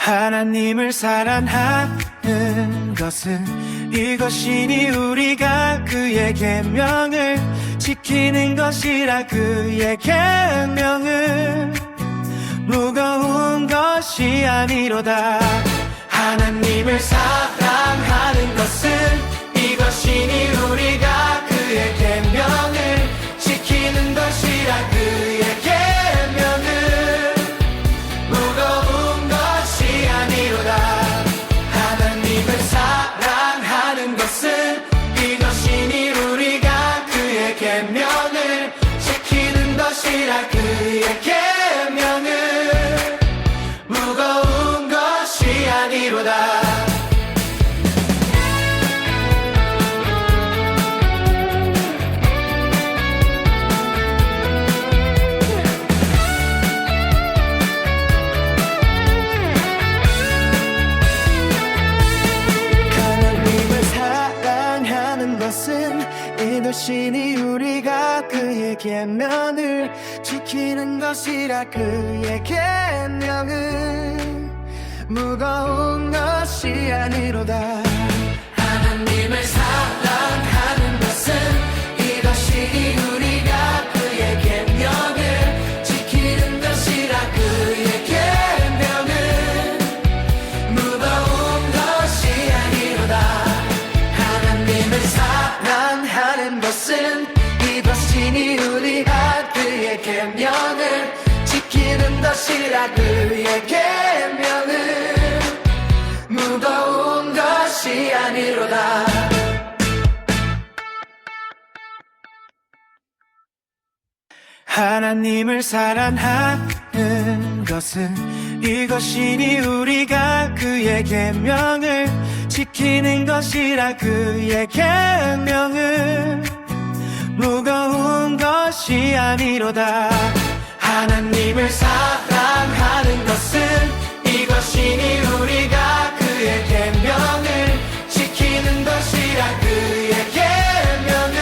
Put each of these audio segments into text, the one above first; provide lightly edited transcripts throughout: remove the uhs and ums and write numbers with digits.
하나님을 사랑하는 것은 이것이니 우리가 그의 계명을 지키는 것이라. 그의 계명은 무거운 것이 아니로다. 하나님을 사랑하는 것은 이것이니 우리가 그의 계명을 지키는 것이라. 그의 계명은 무거운 것이 아니로다. 하나님을 사랑하는 것은 이것이니 우리가 그의 계명을 지키는 것이라. 그의 계명은 무거운 것이 아니로다. 이것이니 우리가 그의 계명을 지키는 것이라. 그의 계명은 무거운 것이 아니로다. 하나님을 사랑하는 것은 이것이니 우리가 그의 계명을 지키는 것이라. 그의 계명은 무거운 것이 아니로다. 하나님을 사랑하는 것은 이것이니 우리가 그의 계명을 지키는 것이라. 그의 계명은 무거운 것이 아니로다. 하나님을 사랑하는 것은 이것이니 우리가 그의 계명을 지키는 것이라. 그의 계명은 무거운 것이 아니로다. 하나님을 사랑하는 것은 이것이니 우리가 그의 계명을 지키는 것이라. 그의 계명은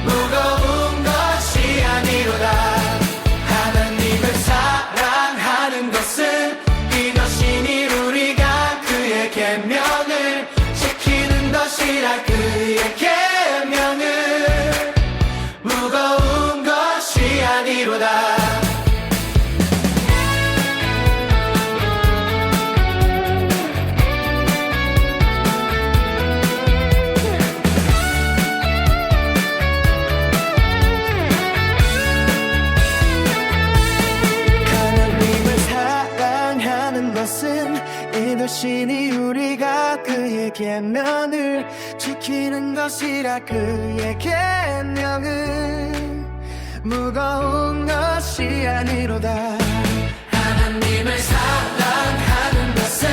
무거운 것이 아니로다. 하나님을 사랑하는 것은 이것이니 우리가 그의 계명을 지키는 것이라. 그의 계명은 무거운 것이 아니로다. 이것이니 우리가 그의 계명을 지키는 것이라. 그의 계명은 무거운 것이 아니로다. 하나님을 사랑하는 것은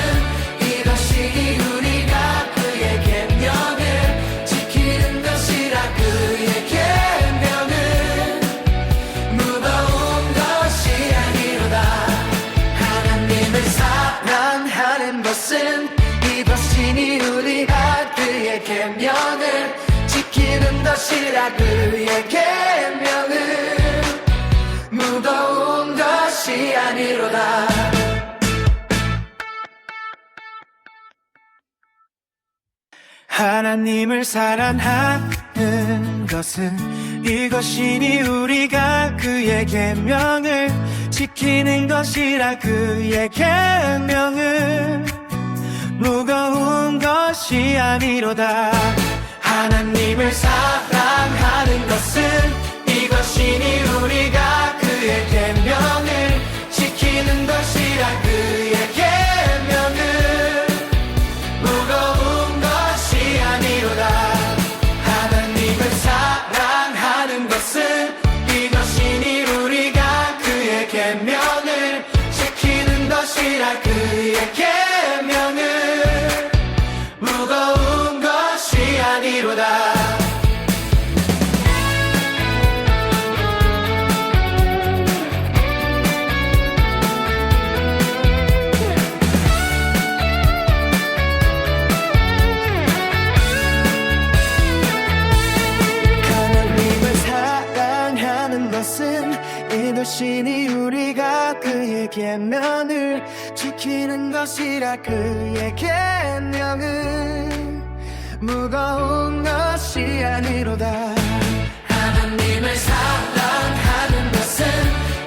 이것이니 우리가 그의 계명을 지키는 것이라. 그의 계명은 무거운 것이 아니로다. 하나님을 사랑하는 것은 이것이니 우리가 그의 계명을 지키는 것이라. 그의 계명은 무거운 것이 아니로다. 하나님을 사랑하는 것은 이것이니 우리가 그의 계명을 지키는 것이라. 그의 계명은 무거운 것이 아니로다. 하나님을 사랑하는 것은 이것이니 우리가 그의 계명을 지키는 것이라. 그의 계명은 무거운 것이 아니로다. 하나님을 사랑하는 것은 이것이니 우리가 그의 계명을 지키는 것이라. 그의 계명은 무거운 것이 아니로다. 하나님을 사랑하는 것은 이것이니 우리가 그의 계명을 지키는 지키는 것이라 그의 계명은 무거운 것이 아니로다. 하나님을 사랑하는 것은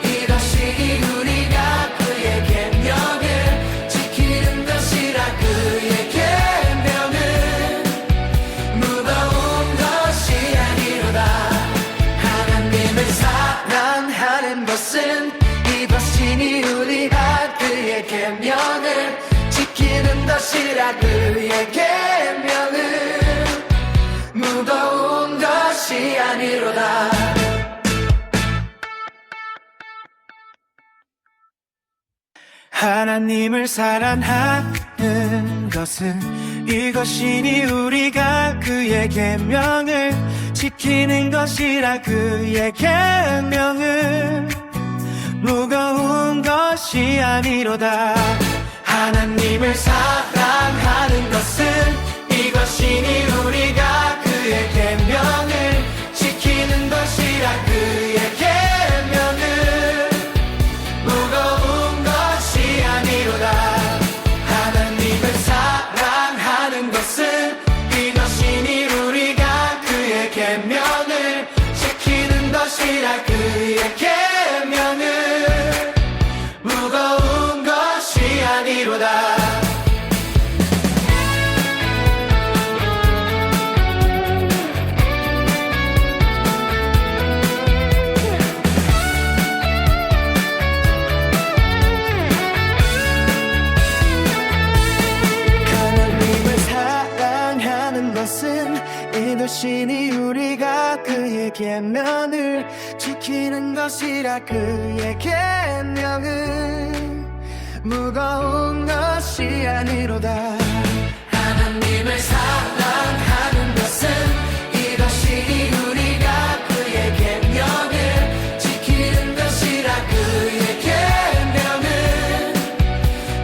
이것이 우리가 그의 계명을 지키는 것이라 그의 계명은 무거운 것이 아니로다. 하나님을 사랑하는 것은 이것이니 우리가 그의 계명을 지키는 것이라 그의 계명은 무거운 것이 아니로다. 하나님을 사랑하는 것은 이것이니 우리가 그의 계명을 지키는 것이라 그의 계명은 무거운 것이 아니로다. 하나님을 사랑하는 것은 이것이니 우리가 그의 계명을 지키는 것이라 그의 계명은 무거운 것이 아니로다. 하나님을 사랑하는 것은 이것이니 우리가 그의 계명을 지키는 것이라 그의 계명은 무거운 것이 아니로다. 이것이니 우리가 그의 계명을 지키는 것이라 그의 계명은 무거운 것이 아니로다. 하나님을 사랑하는 것은 이것이니 우리가 그의 계명을 지키는 것이라 그의 계명은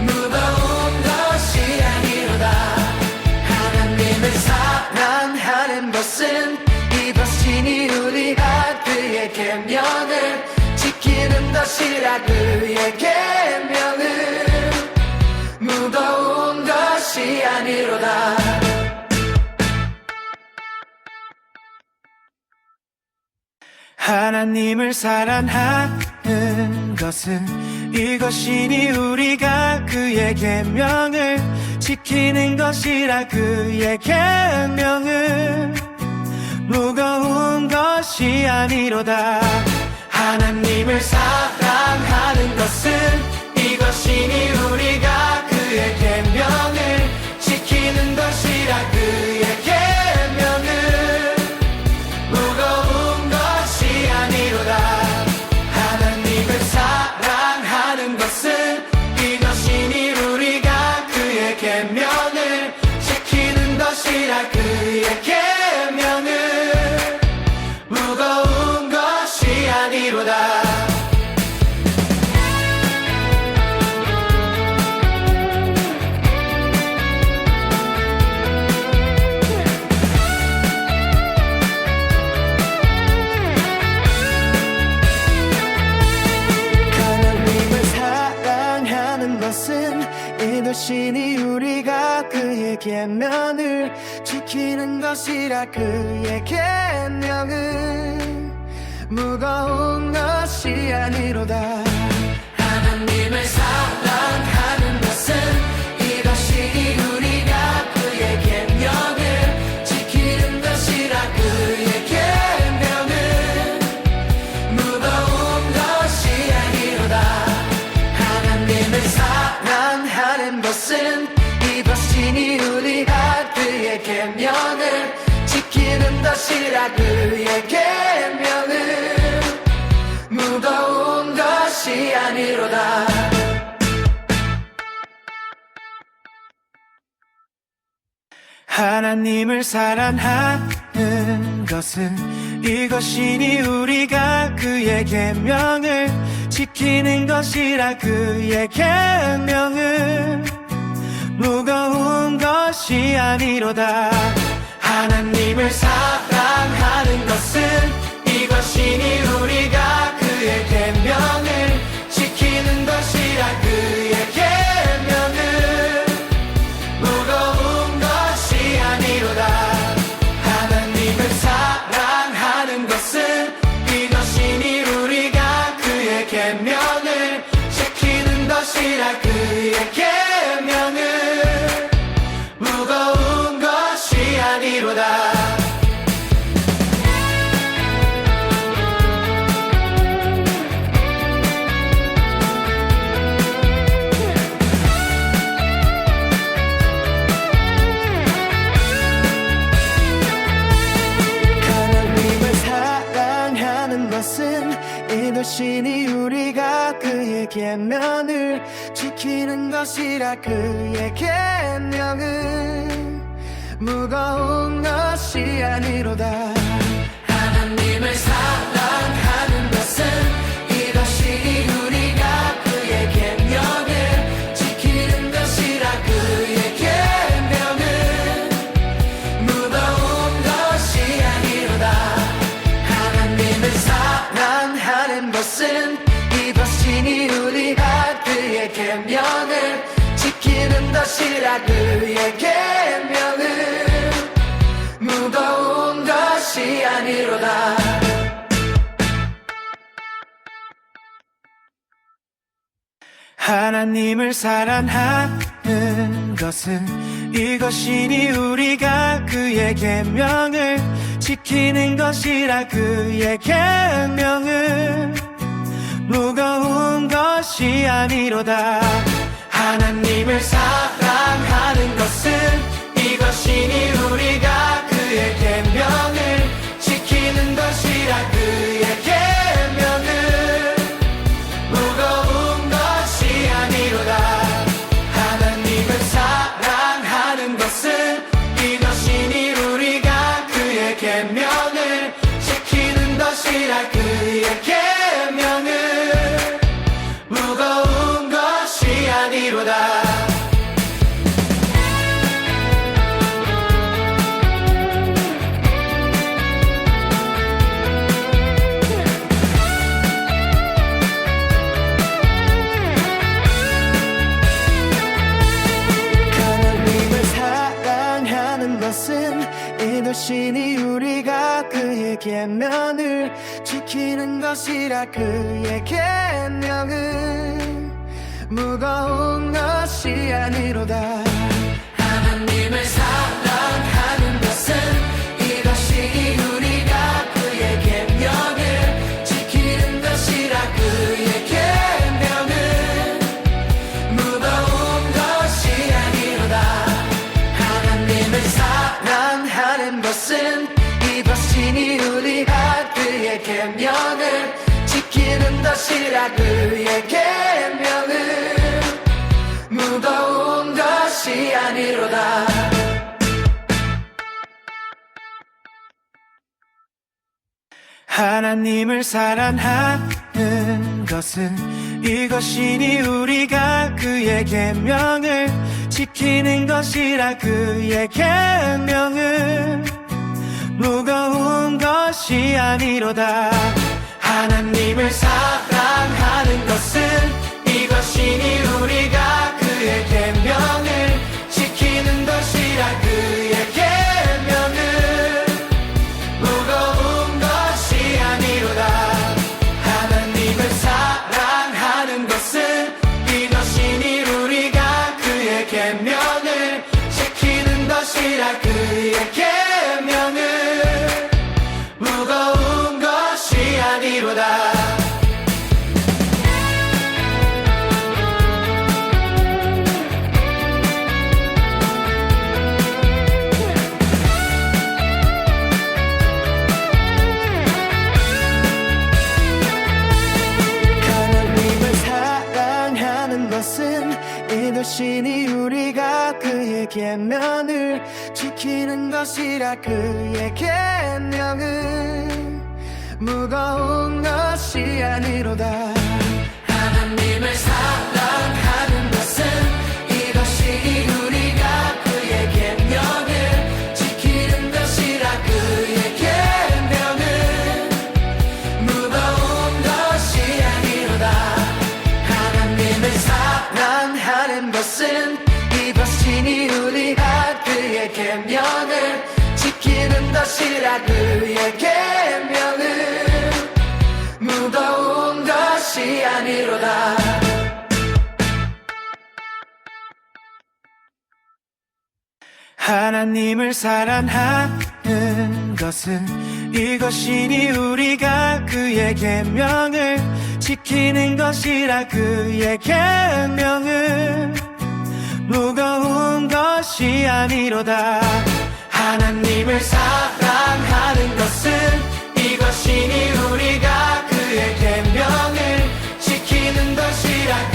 무거운 것이 아니로다. 하나님을 사랑하는 것은 이것이니 우리가 그의 계명을 지키는 것이라 그의 계명은 무거운 것이 아니로다. 하나님을 사랑하는 것은 이것이니 우리가 그의 계명을 지키는 것이라 그의 계명은 무거운 것이 아니로다. 하나님을 사랑하는 것은 이것이니 우리가 그의 계명을 지키는 것이라 그의 계명은 무거운 것이 아니로다. 하나님을 사랑하는 것은 이것이니 우리가 그의 계명을 지키는 것이라 그의 계명은 무거운 것이 아니로다. 이것이니 우리가 그의 계명을 지키는 것이라 그의 계명은 무거운 것이 아니로다. 하나님을 사랑하는 것은 이것이니 우리가 그의 계명을 지키는 것이라 그의 계명은 무거운 것이 아니로다. 하나님을 사랑하는 것은 이것이니 우리가 그의 계명을 지키는 것이라 그의 계명은 무거운 것이 아니로다. 하나님을 사랑하는 것은 이것이니 우리가 그의 계명을 지키는 것이라 그의 계명은 무거운 것이 아니로다. 하나님을 사랑하는 것은 이것이니 우리가 그의 계명을 지키는 것이라 그의 계명 계명을 지키는 것이라 그의 계명은 무거운 것이 아니로다. 하나님을 사랑하는 것은 이것이 우리가 그의 계명을 지키는 것이라 그의 계명은 무거운 것이 아니로다. 하나님을 사랑하는 것은 이것이니 우리가 그의 계명을 지키는 것이라 그의 계명은 무거운 것이 아니로다. 하나님을 사랑하는 것은 이것이니 우리가 그의 계명을 지키는 것이라 그의 계명은 무거운 것이 아니로다. 하나님을 사랑하는 것은 이것이니 우리가 그의 계명을 지키는 것이라 그의 계명은 무거운 것이 아니로다. 하나님을 사랑하는 것은 이것이니 우리가 그의 계명을 지키는 것이라 그의 계명은 무거운 것이 아니로다. 이것이니 우리가 그의 계명을 지키는 것이라 그의 계명은 무거운 것이 아니로다. 하나님을 사랑하는 것은 이것이 우리가 그의 계명을 지키는 것이라 그의 계명은 무거운 것이 아니로다. 하나님을 사랑하는 것은 이것이니 우리가 그의 계명을 지키는 것이라 그의 계명은 무거운 것이 아니로다. 하나님을 사랑하는 것은 이것이니 우리가 그의 계명을 지키는 것이라 그의 계명은 무거운 것이 아니로다. 하나님을 사랑하는 것은 이것이니 우리가 그의 계명을 지키는 것이라 그의 계명은 무거운 것이 아니로다. 하나님을 사랑하는 것은 이것이니 우리가 그의 계명을 지키는 것이라 그의 계명은 무거운 것이 아니로다. 이것이니 우리가 그의 계명을 지키는 것이라 그의 계명은 무거운 것이 아니로다. 하나님을 사랑하는 것은 이것이 우리가 그의 계명을 지키는 것이라 그의 계명은 무거운 것이 아니로다. 하나님을 사랑하는 것은 이것이니 우리가 그의 계명을 지키는 것이라 그의 계명은 무거운 것이 아니로다. 하나님을 사랑하는 것은 이것이니 우리가 그의 계명을 지키는 것이라 그의 계명은 무거운 것이 아니로다. 하나님을 사랑하는 것은 이것이니 우리가 그의 계명을 지키는 것이라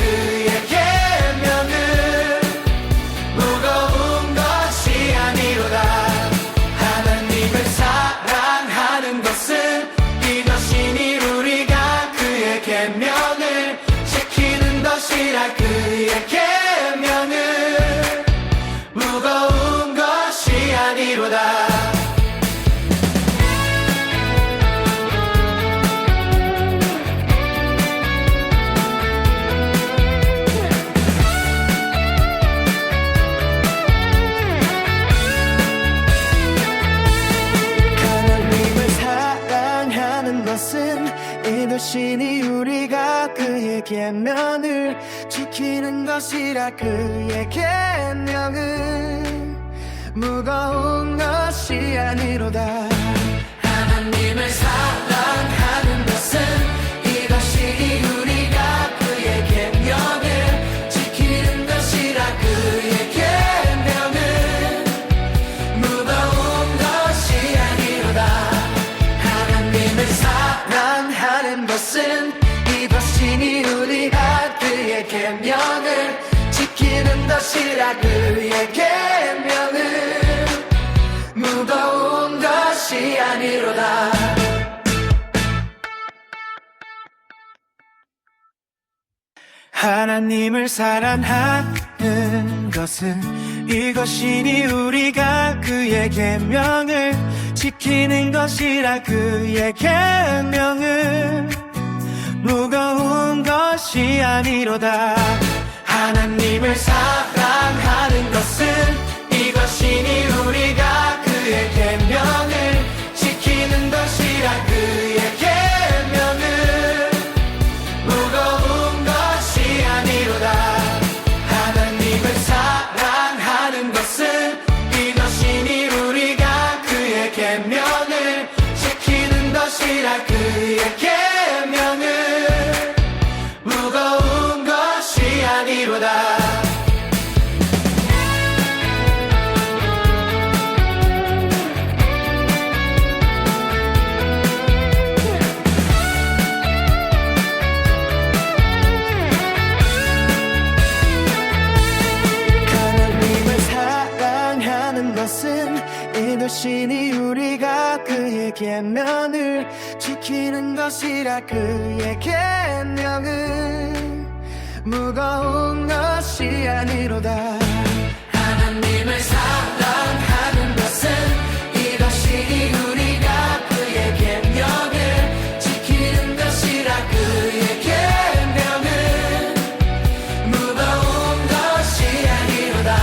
계명을 지키는 것이라 그의 계명은 무거운 것이 아니로다. 하나님을 사랑하는 것은 이것이 우리가 그의 계명을 지키는 것이라 그의 계명은 무거운 것이 아니로다. 하나님을 사랑하는 것은 이것이니 우리가 그의 계명을 지키는 것이라 그의 계명은 무거운 것이 아니로다. 하나님을 사랑하는 것은 이것이니 우리가 그의 계명을 지키는 것이라 그의 계명은 무거운 것이 아니로다. 하나님을 사랑하는 것은 이것이니 우리가 그의 계명을 지키는 것이라 그의 계명은 무거운 것이 아니로다. 하나님을 사랑하는 것은 이것이니 우리가 그의 계명을 지키는 것이라 그의 계명은 무거운 것이 아니로다. 이것이니 우리가 그의 계명을 지키는 것이라 그의 계명은 무거운 것이 아니로다. 하나님을 사랑하는 것은 이것이니 우리가 그의 계명을 지키는 것이라 그의 계명은 무거운 것이 아니로다.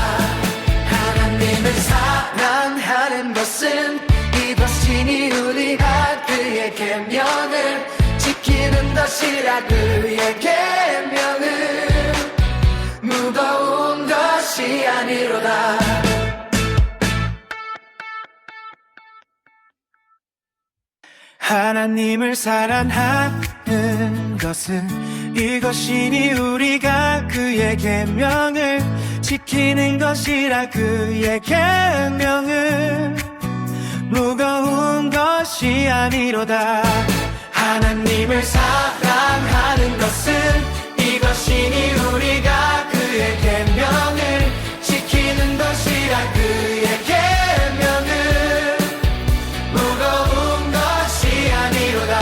하나님을 사랑하는 것은 이것이니 우리가 그의 계명을 지키는 것이라 그의 계명은 무거운 것이 아니로다. 하나님을 사랑하는 것은 이것이니 우리가 그의 계명을 지키는 것이라 그의 계명은 무거운 것이 아니로다. 하나님을 사랑하는 것은 이것이니 우리가 그의 계명을 지키는 것이라 그의 계명은 무거운 것이 아니로다.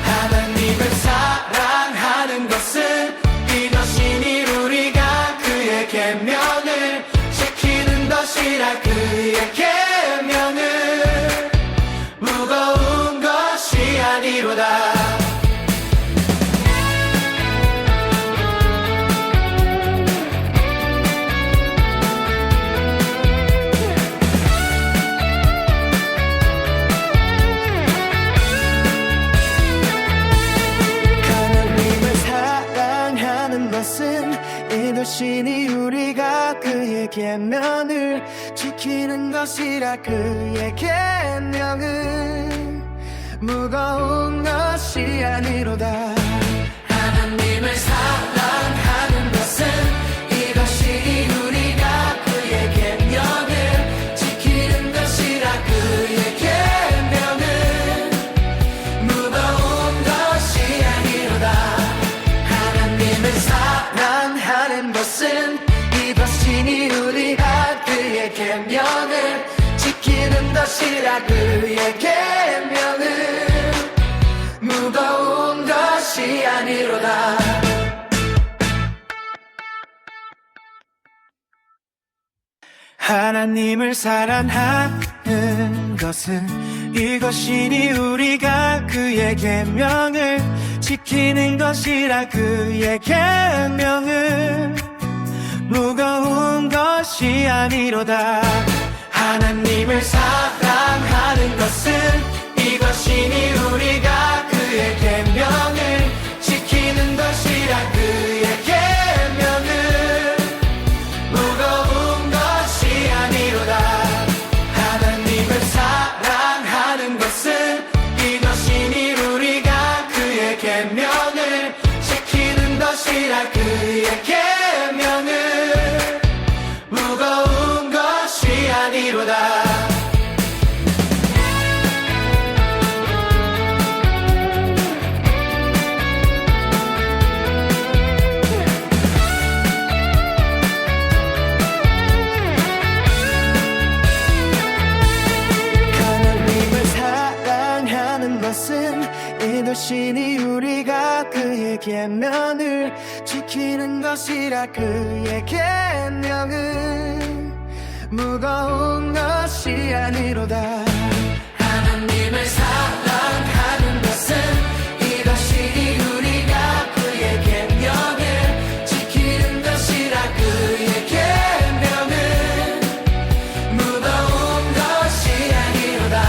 하나님을 사랑하는 것은 이것이니 우리가 그의 계명을 지키는 것이라 그의 계명은 무거운 것이 아니로다. 이것이니 우리가 그의 계명을 지키는 것이라 그의 계명은 무거운 것이 아니로다. 하나님을 사랑하는 것은 이것이니 우리가 그의 계명을 지키는 것이라 그의 계명은 무거운 것이 아니로다. 하나님을 사랑하는 것은 이것이니 우리가 그의 계명을 지키는 것이라 그의 계명은 무거운 것이 아니로다. 하나님을 사랑하는 것은 이것이니 우리가 그의 계명을 지키는 것이라 그의 계명은 무거운 것이 아니로다. 하나님을 사랑하는 것은 이것이니 우리가 그의 계명을 지키는 것이라 계명을 지키는 것이라 그의 계명은 무거운 것이 아니로다. 하나님을 사랑하는 것은 이것이 우리가 그의 계명을 지키는 것이라 그의 계명은 무거운 것이 아니로다.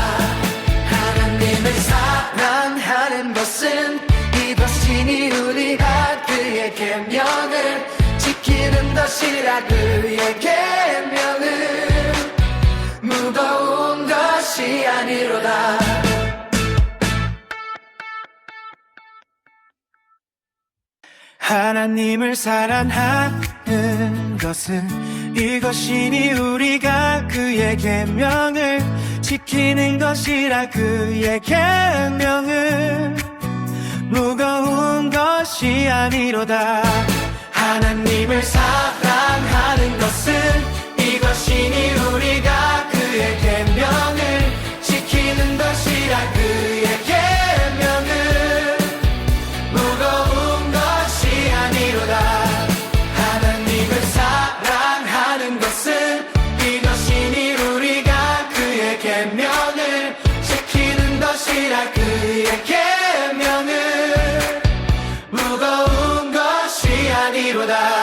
하나님을 사랑하는 것은 이것이니 우리가 그의 계명을 지키는 것이라 그의 계명은 무거운 것이 아니로다. 하나님을 사랑하는 것은 이것이니 우리가 그의 계명을 지키는 것이라 그의 계명은 무거운 것이 아니로다. 하나님을 사랑하는 것은 이것이니 우리가 그의 계명을 지키는 것이라 그의 계명은 무거운 것이 아니로다. 하나님을 사랑하는 것은 이것이니 우리가 그의 계명을 지키는 것이라 그의 계명은 무거운 것이 아니로다.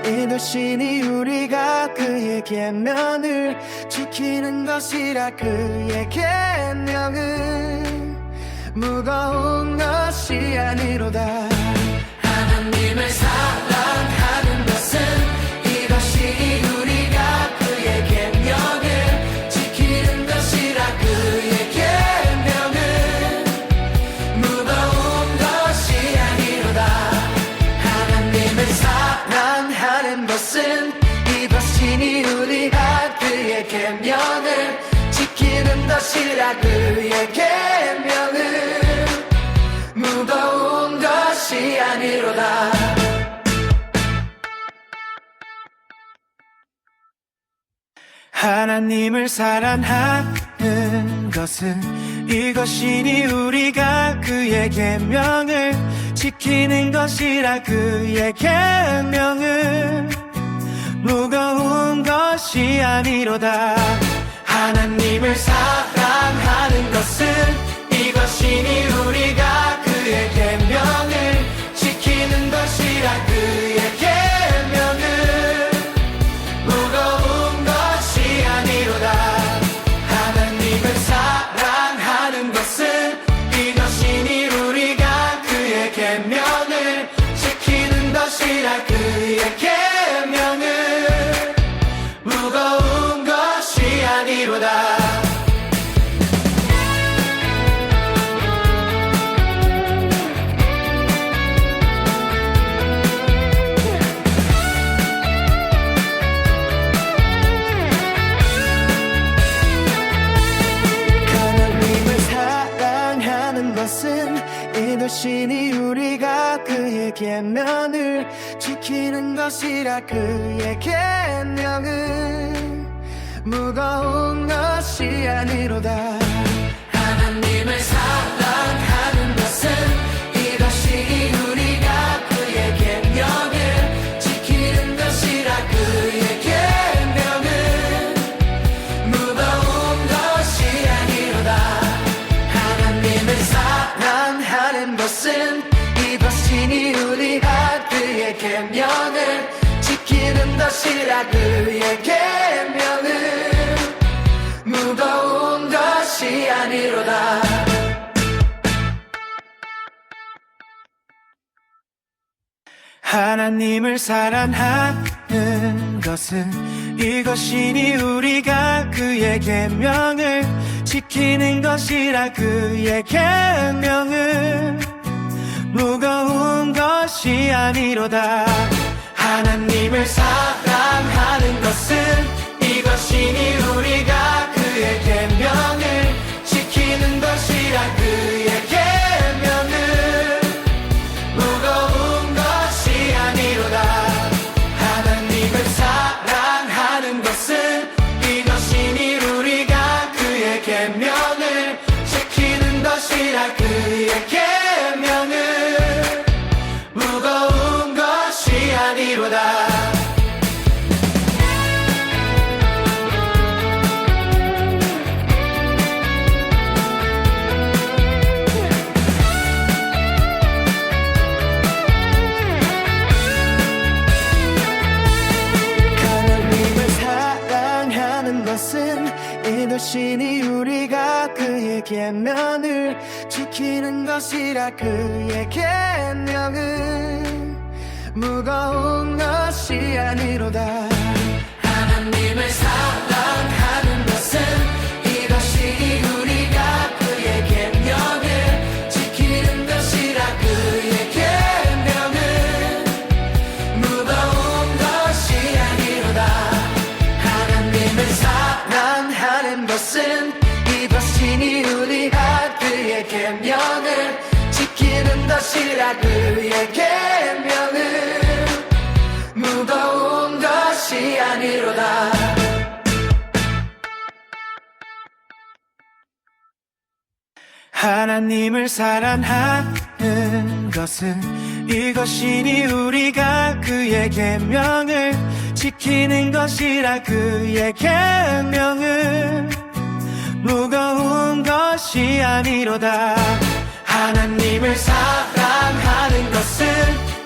이것이니 우리가 그의 계명을 지키는 것이라 그의 계명은 무거운 것이 아니로다. 하나님을 사랑하는 것은 이것이 우리가 그의 계명을 지키는 것이라 그의 계명은 무거운 것이 아니로다. 하나님을 사랑하는 것은 이것이니 우리가 그의 계명을 지키는 것이라 그의 계명은 무거운 것이 아니로다. 하나님을 사랑하는 것은 이것이니 우리가 그의 계명을 지키는 것이라 그의 계명은 무거운 것이 아니로다. 하나님을 사랑하는 것은 이것이니 우리가 그의 계명을 지키는 것이라 그의 계명은 무거운 것이 아니로다. 하나님을 사랑하는 것은 이것이니 우리가 그의 계명을 지키는 것이라 그의 계명은 무거운 것이 아니로다. 이것이니 우리가 그의 계명을 지키는 것이라 그의 계명은 무거운 것이 아니로다. 하나님을 사랑하는 것은 이것이 우리가 그의 계명을 지키는 것이라 그의 계명은 무거운 것이 아니로다. 하나님을 사랑하는 것은 이것이니 우리가 그의 계명을 지키는 것이라 그의 계명은 무거운 것이 아니로다. 하나님을 사랑하는 것은 이것이니 우리가 그의 계명을 지키는 것이라 그의 계명은 무거운 것이 아니로다. 하나님을 사랑하는 것은 이것이니 우리가 그의 계명을 지키는 것이라 것이라 그의 계명은 무거운 것이 아니로다. 하나님을 사랑하는 것은 이것이니 우리가 그의 계명을 지키는 것이라. 그의 계명은 무거운 것이 아니로다. 이것이니 우리가 그의 계명을 지키는 것이라. 그의 계명은 무거운 것이 아니로다. 하나님을 사랑하는 것은 이것이니 우리가 그의 계명을 지키는 것이라. 그의 계명은 무거운 것이 아니로다. 하나님을 사랑하는 것은 이것이니 우리가 그의 계명을 지키는 것이라. 그의 계명은 무거운 것이 아니로다. 하나님을 사랑하는 것은 이것이니 우리가 그의 계명을 지키는 것이라. 그의 계명은 무거운 것이 아니로다. 하나님을 사랑하는 것은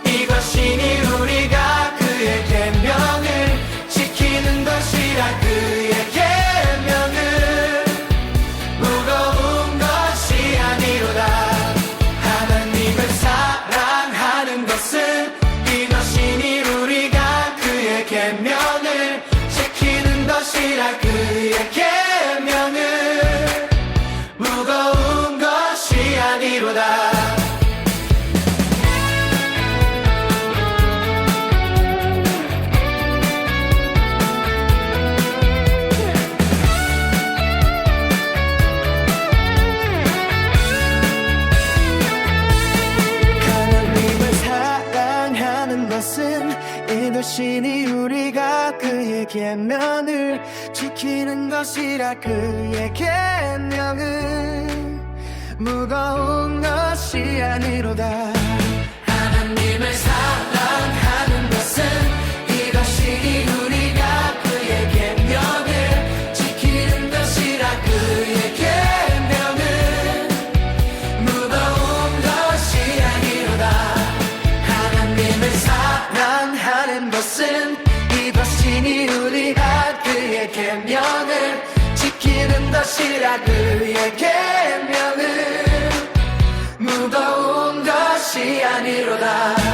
이것이니 우리가 그의 계명을 지키는 것이라. 그의 계명은 무거운 것이 아니로다. 하나님을 사랑하는 것은 이것이니 우리가 그의 계명을 지키는 것이라. 그의 계명은 무거운 것이 아니로다. 이것이니 우리가 그의 계명을 지키는 것이라. 그의 계명은 무거운 것이 아니로다. 하나님을 사랑하는 것은 이것이니 우리가 그의 계명을 지키는 것이라. 그의 계명은 무거운 것이 아니로다. 하나님을 사랑하는 것은 이것이니 우리가 그의 계명을 지키는 것이라. 그의 계명은 무거운 것이 아니로다.